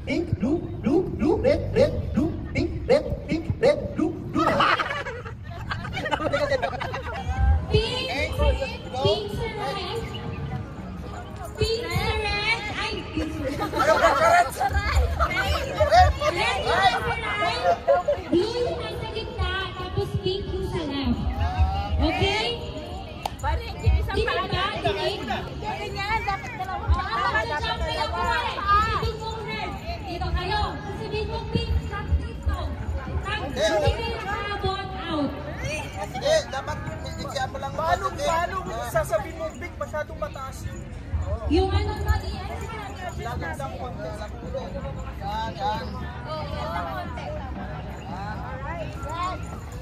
pink, blue, blue, blue, red, red, blue, pink, red, blue, blue. Pink, pink sa right. Pink sa red. Ay, pink sa right. Red sa right. Blue yung nasa gitna, tapos pink yung sa left. Okay? Dinig ba? Dinig? Ganyan, dapat dalawang Dapat dalawa. Sasabihin mo red. Dito kayo. Sasabihin mo pink. Cut dito. Hindi kayo nakaabot out. Sige, dapat example lang. Paano sasabihin mo big, masyadong mataas yun? Yung ano mali. Lagandang konti. Yan.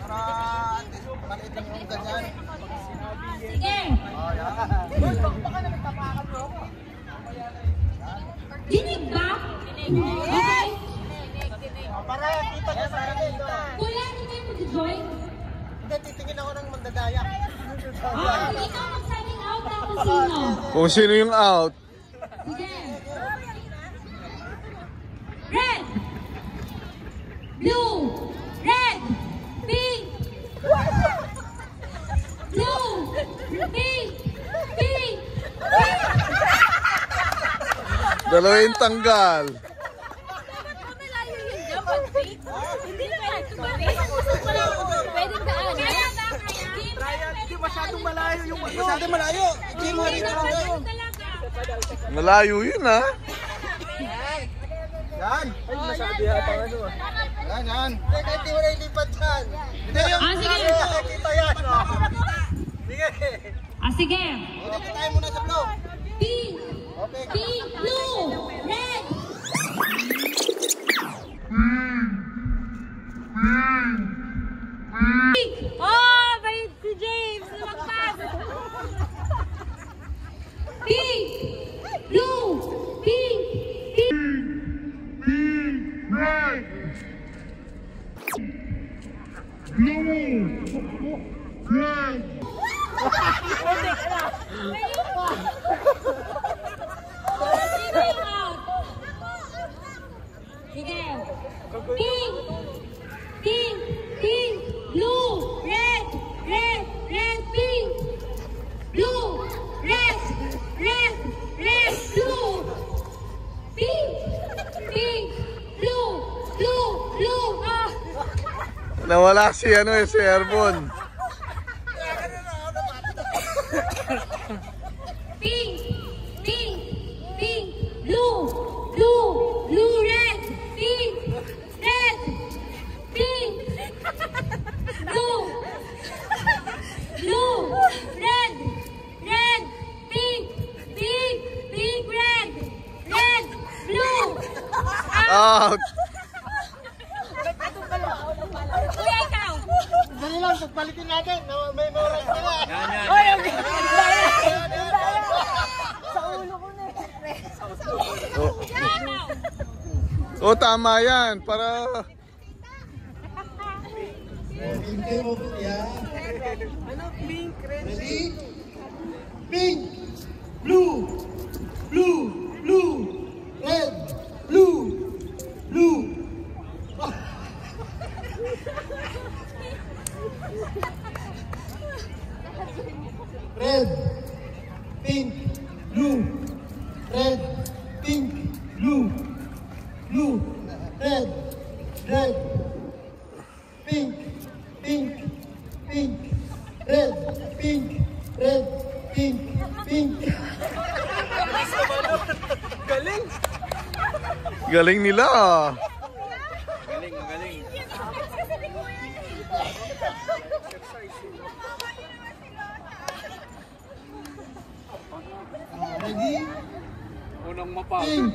Para maliit lang yung ganyan. Sige. Baka na nagtapakan mo ako. Dinig ba? Okay. Para kita niya sa akin. Wala na kayo mag-join. Hindi, titingin ako ng mandadaya. Ikaw mag-signing out ako sino? Kung sino yung out. Sige. Red. Blue. Red. Pink. Blue. Pink. Pink. Dalawa yung tanggal. Hindi naman. Pwedeng daan. Hindi masyadong malayo yung Masyado malayo. Hindi mo rin Malayo yun ha. Yan. Ay, masabi yata ano. Yan. Kahit di mo na ilipat yan. Hindi yung Sige. nakikita yan. Sige. Sige. Dito tayo muna sa blue. Pink. Okay. Pink. Blue. Red. Oh, may si James. Lumagpas. Pink. Blue. Pink. Pink. Sige. Pink. Pink. Pink. Blue. Red. Red. Red. Pink. Blue. Red. Red. Red. Blue. Pink. Pink. Blue. Blue. Blue. Ah. Nawala si si Airborne. Pink. Pink. Pink. Blue. Blue. Blue. Red. Pink. Red. Pink. Blue. Blue. Red. Red. Pink. Pink. Pink. Red. Red. Blue. Out. Kuya, ikaw. Dali lang, pagpalitin natin. May oras ka na. Oy, okay. Sa ulo ko na. O tama yan. Para... Ano, pink, red. Ready? Pink, blue, blue, blue, red, blue, blue. Red, pink, blue, red, pink, blue, blue, red, red, pink, pink, pink, red, pink, red, pink, pink. Galing. Galing nila ah. Ready? Unang mapag. Pink.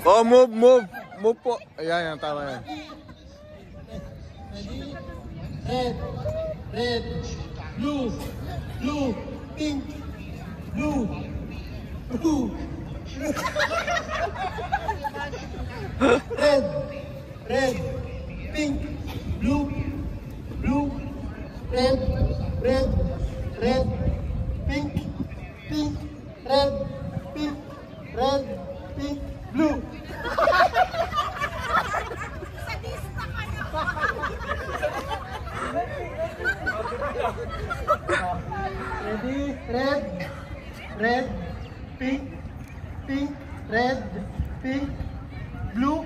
Oh, move, move. Move po. Ayan, yan. Tama yan. Ready? Red, red, blue, blue, pink, blue, blue. Red, red, pink, blue, blue, red, red, red, pink, pink, red, pink, red, pink, blue. Ready? Red, red, pink, pink, red, pink, blue,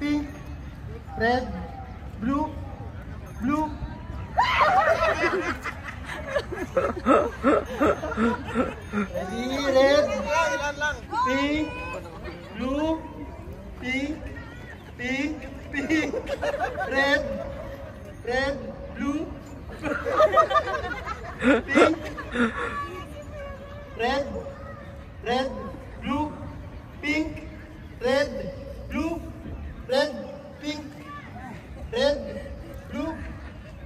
pink, red, blue, blue. Ready? Red, pink, blue, pink, pink, pink, red, red, blue, pink, red, red, blue, pink, red, blue, red, pink, red, blue,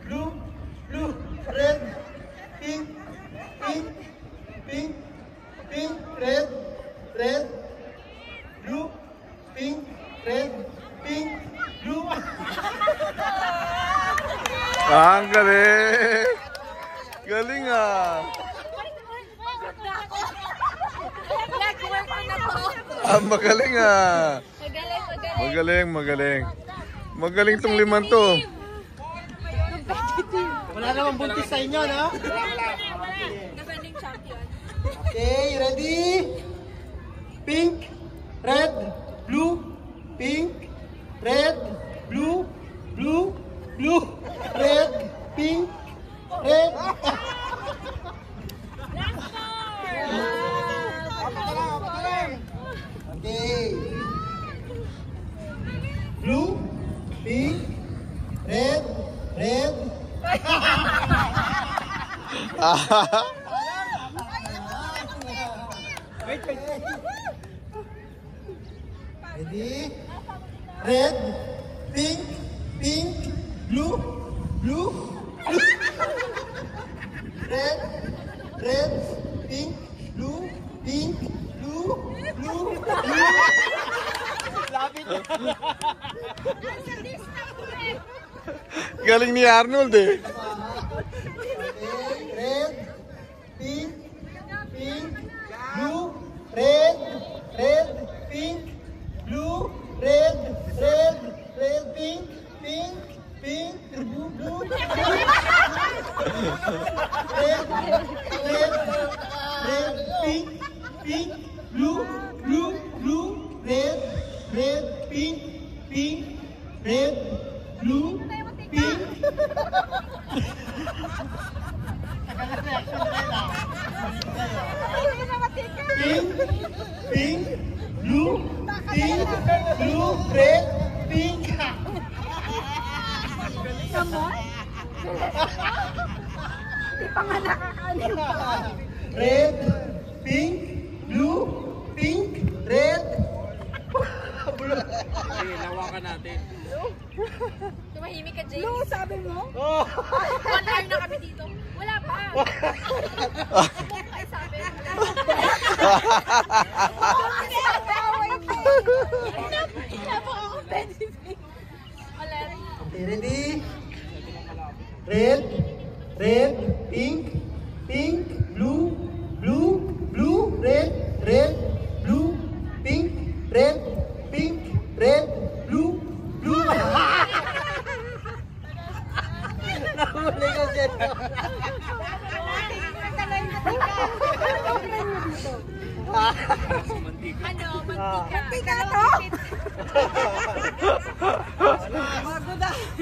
blue, blue, red, pink, pink, pink, pink, red, red, blue, pink, red, pink, blue. Ang galing! Galing ah! Ah, magaling ah! Magaling. Magaling tong liman to. Wala namang buntis sa inyo, no? Defending champion. Okay, ready? Pink, red, blue, pink, red, blue, blue, blue, red, pink, red. Okay. Blue, pink, red, red. Wait. Ready? Red, pink, pink, blue, blue, blue. Red, red, pink, blue, pink, blue, blue, blue. Galing ni Arnold eh. Red, pink, pink, blue, red, red, pink, blue, red, red, red, pink, pink, pink, blue, blue, red, red, red, pink, pink, blue, blue, blue, red, red, pink, pink, red, blue, pink. Pink, pink, blue, pink, blue, red, pink. Red, pink, blue, pink, red. Lawakan natin. Tumahimik ka, James. No, sabi mo? Oh. 1 hour na kami dito. Wala pa. Ay, sabi. Okay, ready? Red, red, pink, pink, blue, blue, blue, red, red, blue, pink, red, pink, red, blue, blue. Nahuli ko dyan. Ano? Mantika to?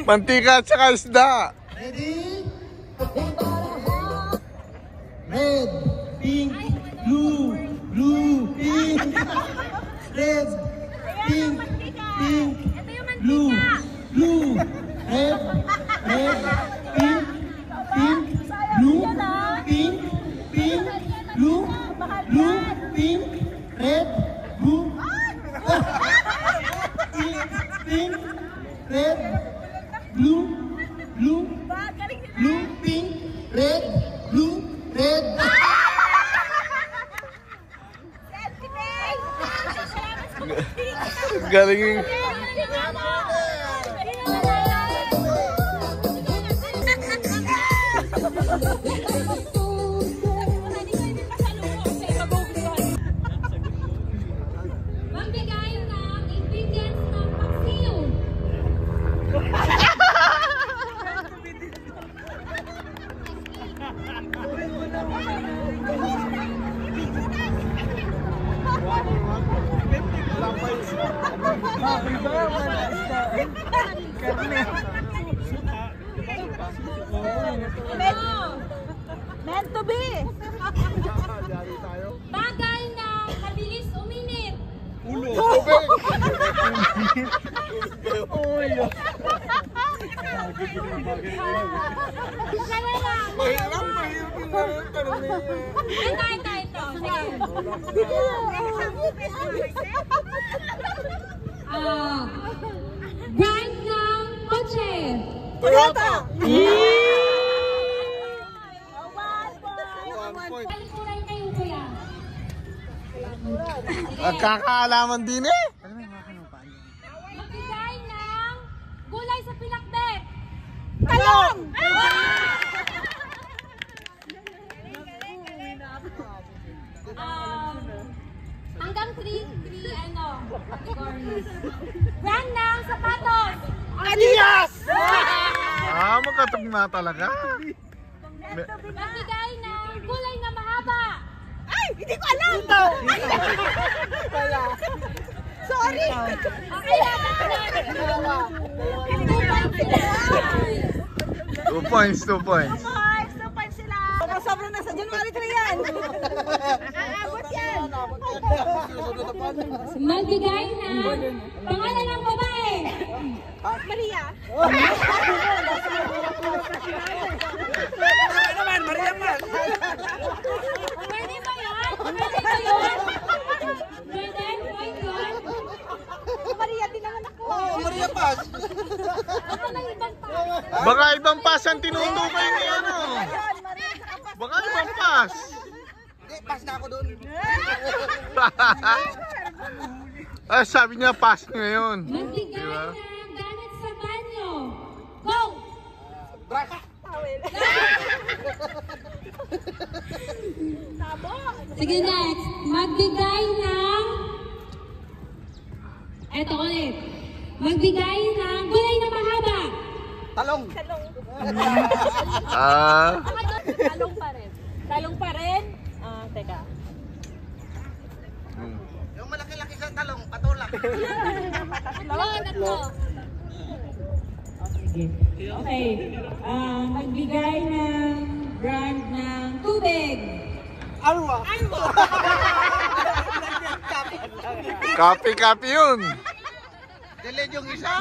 Mantika at saka isda. Ready? Red, pink, blue, blue, pink, red, pink, pink, blue, blue, red, red, pink, pink, blue, pink, pink, blue, blue, pink, red, blue, pink, pink, red, blue, blue, blue, pink, red, blue, red. Galing. Meant to be. Bagay na mabilis uminit. Ito. Sige. Brand ng kotse. Toyota. Alikuran kayo, kuya. Nagkakaalaman din eh. Magbigay ng gulay sa pinakbet. Talong. Hanggang 3 categories. Brand ng sapatos. Adidas. Magkatugma talaga. Magbigay ng gulay na mahaba. Ay, hindi ko alam. Sorry. Okay lang. 2 points. Boys, 2 points sila. Sobrang nasa January 3 yan. Aabot yan. Magbigay ng pangalan ng babae. Maria. Pwede ba yan? Pwede, point yun. Maria din naman ako. Maria Paz. Baka ng ibang tao. Baka ibang pass ang tinutukoy ni ano. Baka ibang pass. Hindi, pass na ako doon. Sabi niya pass ngayon. Magbigay ng gamit sa banyo. Go! Sige, next. Magbigay ng... Eto ulit. Magbigay ng gulay na mahaba. Talong. Talong pa rin. Teka. Yung malaki-laki sa talong, patulak. Tatlo. Okay. Magbigay ng brand ng tubig. Alwa. Copy yun. Delete yung isa.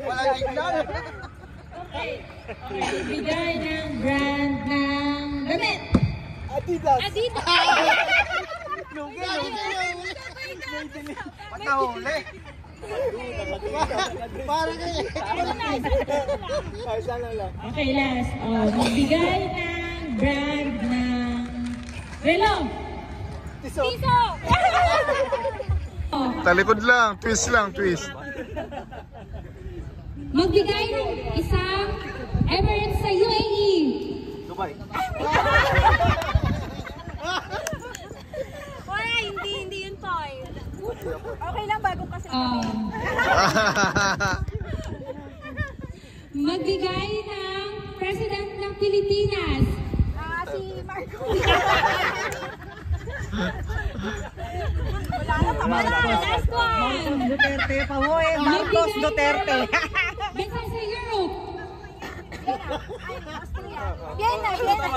Wala signal. Magbigay ng brand ng damit. Adidas. Patahuli. Parang Okay, last. Magbigay ng brand ng relo. Piso! Talikod lang. Twist. Magbigay ng isang Emirates sa UAE. Dubai. Wala, hindi yun point. Okay lang bago kasi. Magbigay ng President ng Pilipinas. Si Marco. Wala na, Last one. Duterte pa ho eh. Marcos Duterte. Bansa sa Europe. Vienna. 1-5.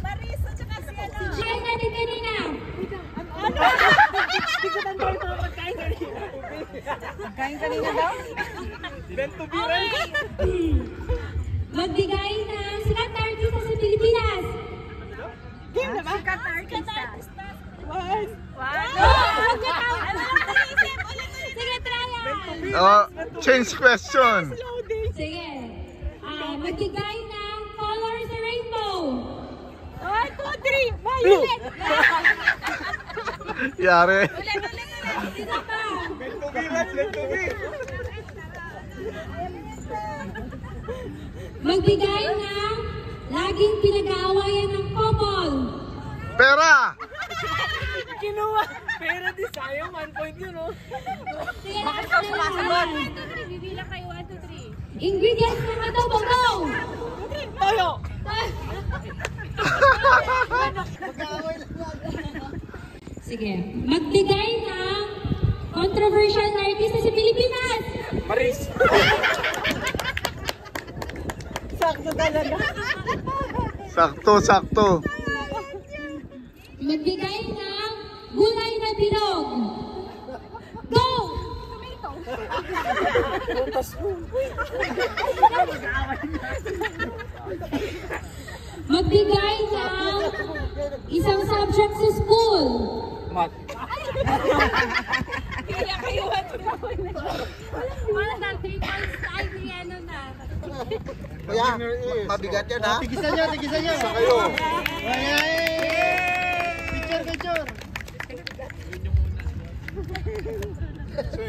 Maris at saka si ano. China din kanina. Hindi ko tanong ito magkain kanina. Magkain kanina daw? Magbigay ng sikat na artista sa Pilipinas. Game na ba? Sikat na artista. What? Sige, try yan. Change question. Sige. Magbigay ng color sa rainbow. 1, 2, 3. Violet. Yari. Isa pa. Magbigay ng laging pinag-aawayan ng couple. Pera. Kinuha. Pero di sayang, 1 point yun, oh. Sige, last na. 1, 2, 3. Bibilang kayo, 1, 2, 3. Ingredients ng adobo. Go! Toyo. Go! Sige. Magbigay ng controversial na artista sa Pilipinas. Maris. Sakto talaga. Sakto, sakto. Magbigay ng gulay na bilog. Go! Magbigay ng isang subject sa school. Mat. Kaya kayo Wala na, 3 points tayo ni ano na. Kuya, mabigat yan ha. Tigisan nyo, tigisan nyo. Sa kayo. Picture, picture.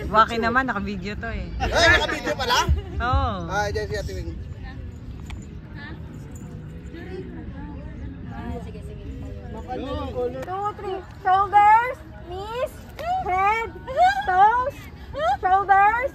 Waki naman, naka-video to eh. Ay, nakabidyo pala? Oo. Ah, dyan si Ate Wing. Sige, sige. 2, 3. Shoulders, knees, head, toes, shoulders.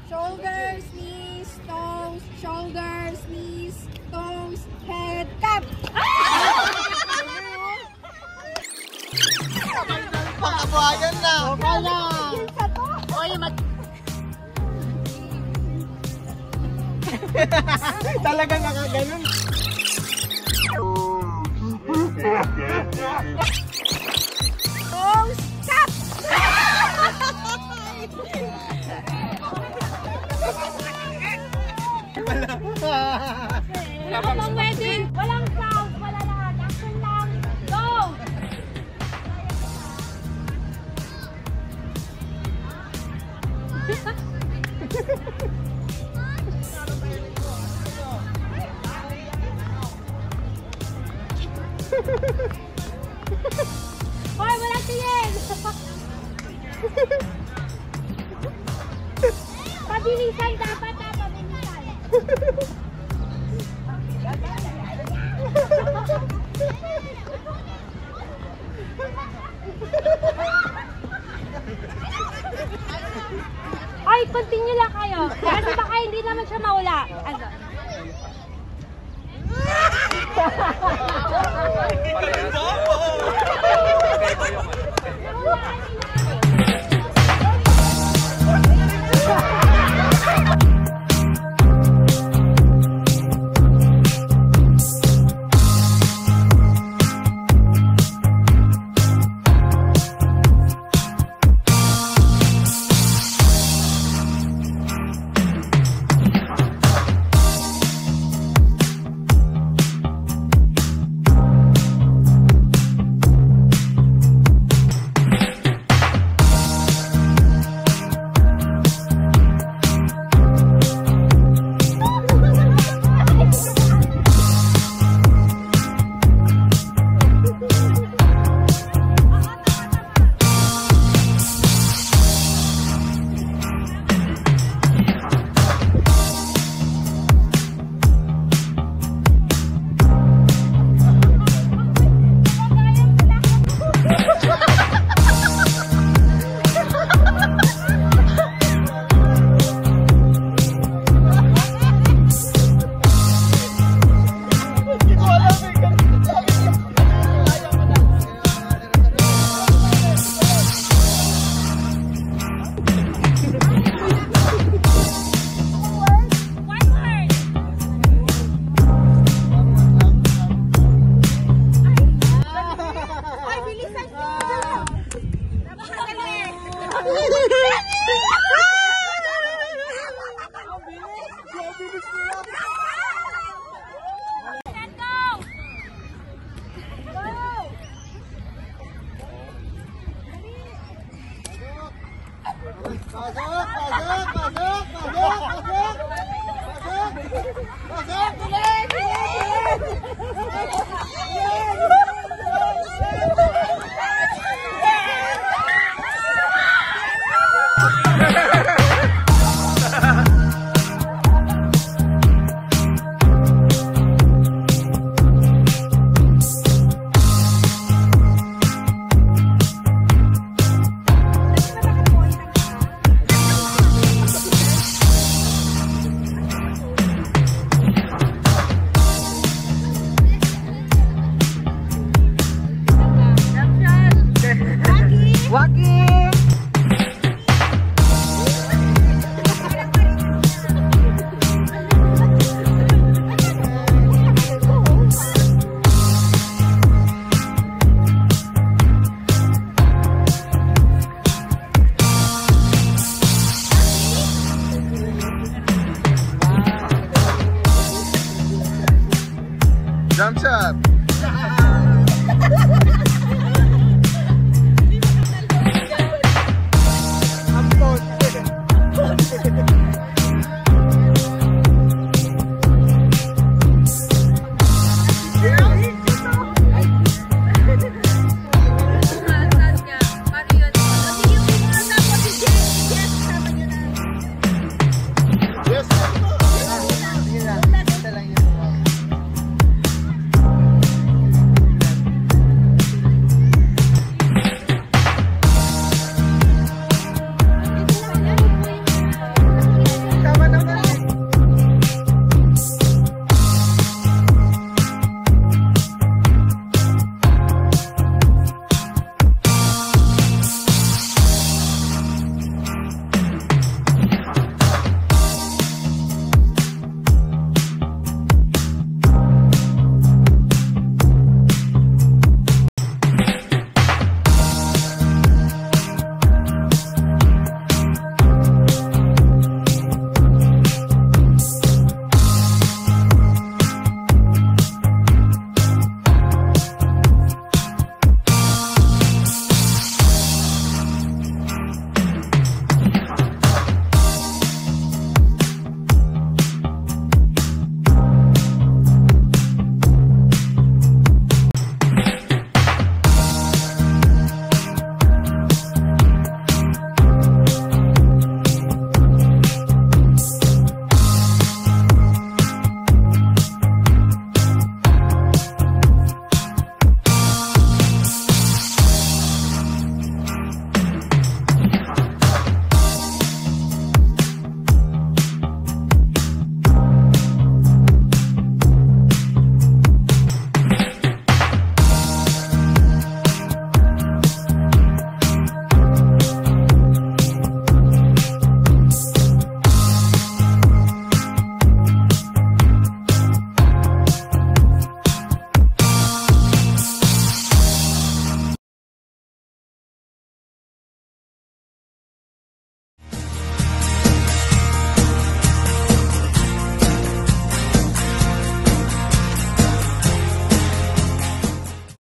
Shoulders, knees, toes, shoulders, knees, toes, head, cap. Pakabuhayan na. Talagang nakaganon. Toes, cap. Wala ka bang wedding? Walang sound, wala lahat. Action lang. Go! Hoy, wala tingin! Pabilisan dapat ha, pabilisan. Ay, continue lang kayo. Kasi baka hindi naman siya maula. Ano? Pasok!